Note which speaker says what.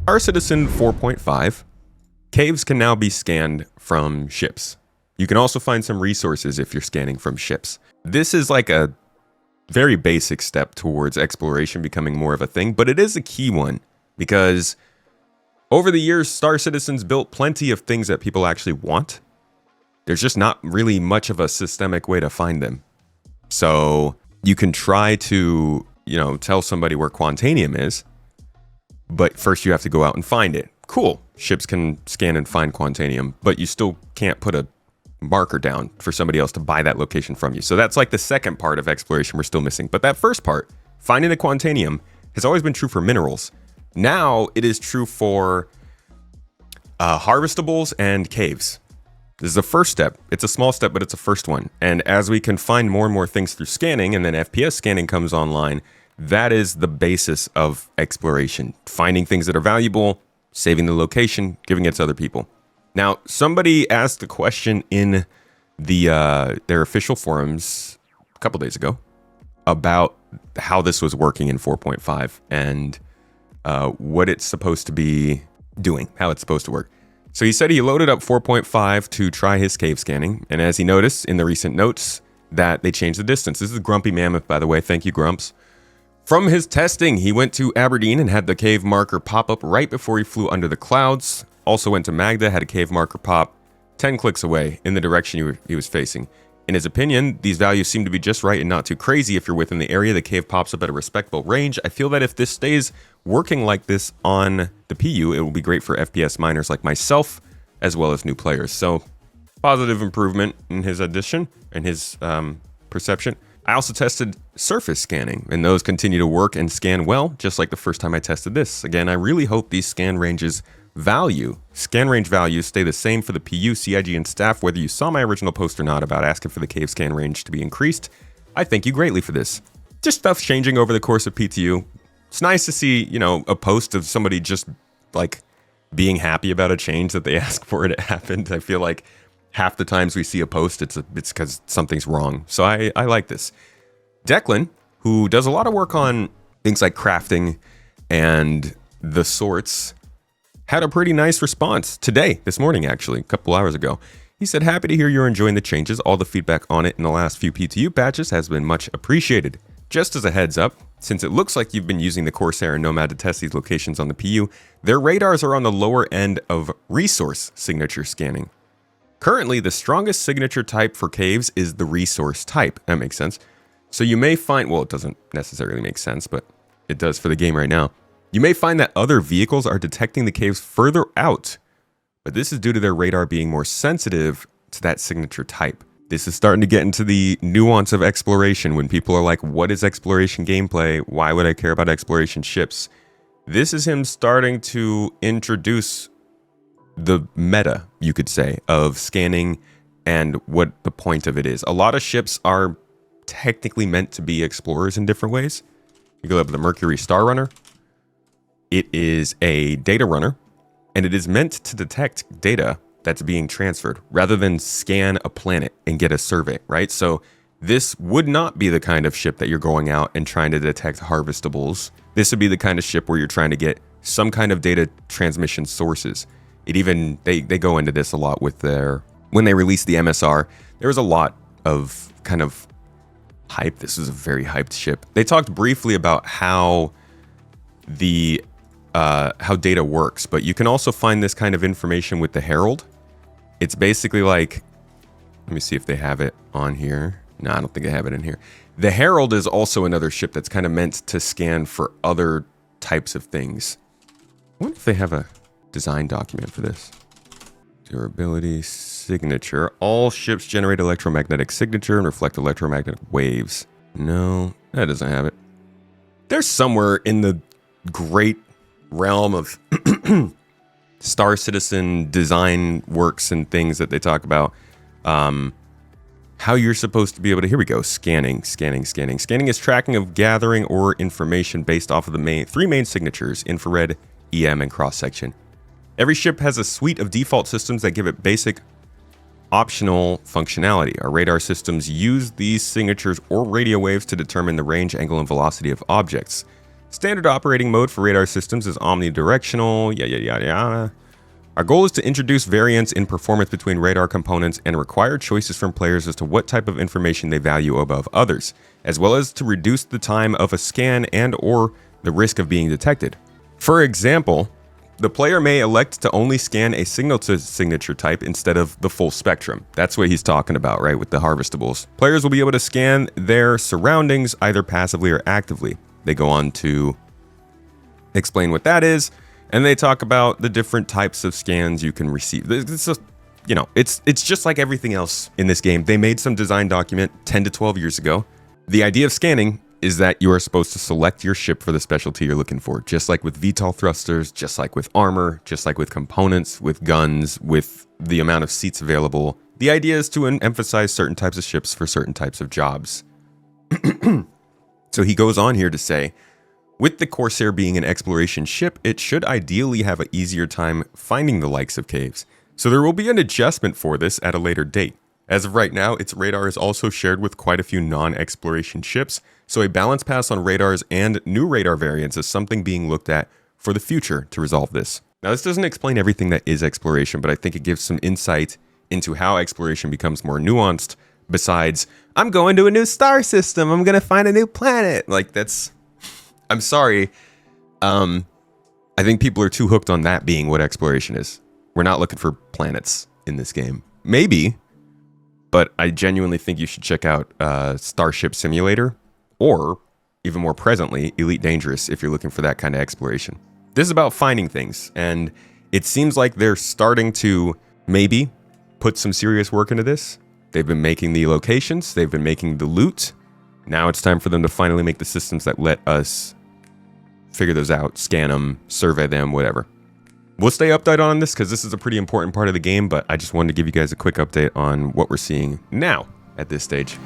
Speaker 1: Star Citizen 4.5, caves can now be scanned from ships. You can also find some resources if you're scanning from ships. This is like a very basic step towards exploration becoming more of a thing, but it is a key one because over the years, Star Citizen's built plenty of things that people actually want. There's just not really much of a systemic way to find them. So you can try to, tell somebody where Quantanium is, but first you have to go out and find it. Cool. Ships can scan and find Quantanium, but you still can't put a marker down for somebody else to buy that location from you. So that's like the second part of exploration we're still missing. But that first part, finding the Quantanium, has always been true for minerals. Now it is true for harvestables and caves. This is the first step. It's a small step, but it's a first one. And as we can find more and more things through scanning, and then FPS scanning comes online, that is the basis of exploration. Finding things that are valuable, saving the location, giving it to other people. Now, somebody asked a question in their official forums a couple days ago about how this was working in 4.5 and what it's supposed to be doing, how it's supposed to work. So he said he loaded up 4.5 to try his cave scanning, and as he noticed in the recent notes that they changed the distance. This is Grumpy Mammoth, by the way. Thank you, Grumps. From his testing, he went to Aberdeen and had the cave marker pop up right before he flew under the clouds. Also went to Magda, had a cave marker pop 10 clicks away in the direction he was facing. In his opinion, these values seem to be just right and not too crazy. If you're within the area, the cave pops up at a respectable range. I feel that if this stays working like this on the PU, it will be great for FPS miners like myself, as well as new players. So, positive improvement in his addition and his perception. I also tested surface scanning, and those continue to work and scan well, just like the first time I tested this. Again, I really hope these scan range values stay the same for the PU, CIG, and staff, whether you saw my original post or not about asking for the cave scan range to be increased. I thank you greatly for this. Just stuff changing over the course of PTU. It's nice to see, a post of somebody just like being happy about a change that they asked for it happened. I feel like half the times we see a post, it's because something's wrong. So I like this. Declan, who does a lot of work on things like crafting and the sorts, had a pretty nice response today, this morning actually, a couple hours ago. He said, happy to hear you're enjoying the changes. All the feedback on it in the last few PTU patches has been much appreciated. Just as a heads up, since it looks like you've been using the Corsair and Nomad to test these locations on the PU, their radars are on the lower end of resource signature scanning. Currently, the strongest signature type for caves is the resource type. That makes sense. So you may find, well, it doesn't necessarily make sense, but it does for the game right now. You may find that other vehicles are detecting the caves further out, but this is due to their radar being more sensitive to that signature type. This is starting to get into the nuance of exploration when people are like, what is exploration gameplay? Why would I care about exploration ships? This is him starting to introduce the meta, you could say, of scanning and what the point of it is. A lot of ships are technically meant to be explorers in different ways. You go up to the Mercury Star Runner. It is a data runner, and it is meant to detect data that's being transferred rather than scan a planet and get a survey, right? So this would not be the kind of ship that you're going out and trying to detect harvestables. This would be the kind of ship where you're trying to get some kind of data transmission sources. It even, they go into this a lot with when they released the MSR, there was a lot of kind of hype. This was a very hyped ship. They talked briefly about how data works, but you can also find this kind of information with the Herald. It's basically like, let me see if they have it on here. No, I don't think I have it in here. The Herald is also another ship that's kind of meant to scan for other types of things. I wonder if they have a design document for this. Durability signature. All ships generate electromagnetic signature and reflect electromagnetic waves. No, that doesn't have it. There's somewhere in the great realm of Star Citizen design works and things that they talk about, how you're supposed to be able to, here we go, scanning. Scanning is tracking of gathering or information based off of the three main signatures, infrared, EM, and cross-section. Every ship has a suite of default systems that give it basic optional functionality. Our radar systems use these signatures or radio waves to determine the range, angle, and velocity of objects. Standard operating mode for radar systems is omnidirectional, yada yada yada. Our goal is to introduce variance in performance between radar components and require choices from players as to what type of information they value above others, as well as to reduce the time of a scan and or the risk of being detected. For example, the player may elect to only scan a signal-to-signature type instead of the full spectrum. That's what he's talking about, right, with the harvestables. Players will be able to scan their surroundings either passively or actively. They go on to explain what that is, and they talk about the different types of scans you can receive. It's just like everything else in this game. They made some design document 10 to 12 years ago. The idea of scanning is that you are supposed to select your ship for the specialty you're looking for, just like with VTOL thrusters, just like with armor, just like with components, with guns, with the amount of seats available. The idea is to emphasize certain types of ships for certain types of jobs. So he goes on here to say, with the Corsair being an exploration ship, it should ideally have an easier time finding the likes of caves. So there will be an adjustment for this at a later date. As of right now, its radar is also shared with quite a few non-exploration ships, so a balance pass on radars and new radar variants is something being looked at for the future to resolve this. Now, this doesn't explain everything that is exploration, but I think it gives some insight into how exploration becomes more nuanced, besides, I'm going to a new star system, I'm gonna find a new planet. Like, that's... I'm sorry. I think people are too hooked on that being what exploration is. We're not looking for planets in this game. Maybe, but I genuinely think you should check out Starship Simulator, or even more presently, Elite Dangerous if you're looking for that kind of exploration. This is about finding things, and it seems like they're starting to maybe put some serious work into this. They've been making the locations, they've been making the loot. Now it's time for them to finally make the systems that let us figure those out, scan them, survey them, whatever. We'll stay updated on this because this is a pretty important part of the game, but I just wanted to give you guys a quick update on what we're seeing now at this stage.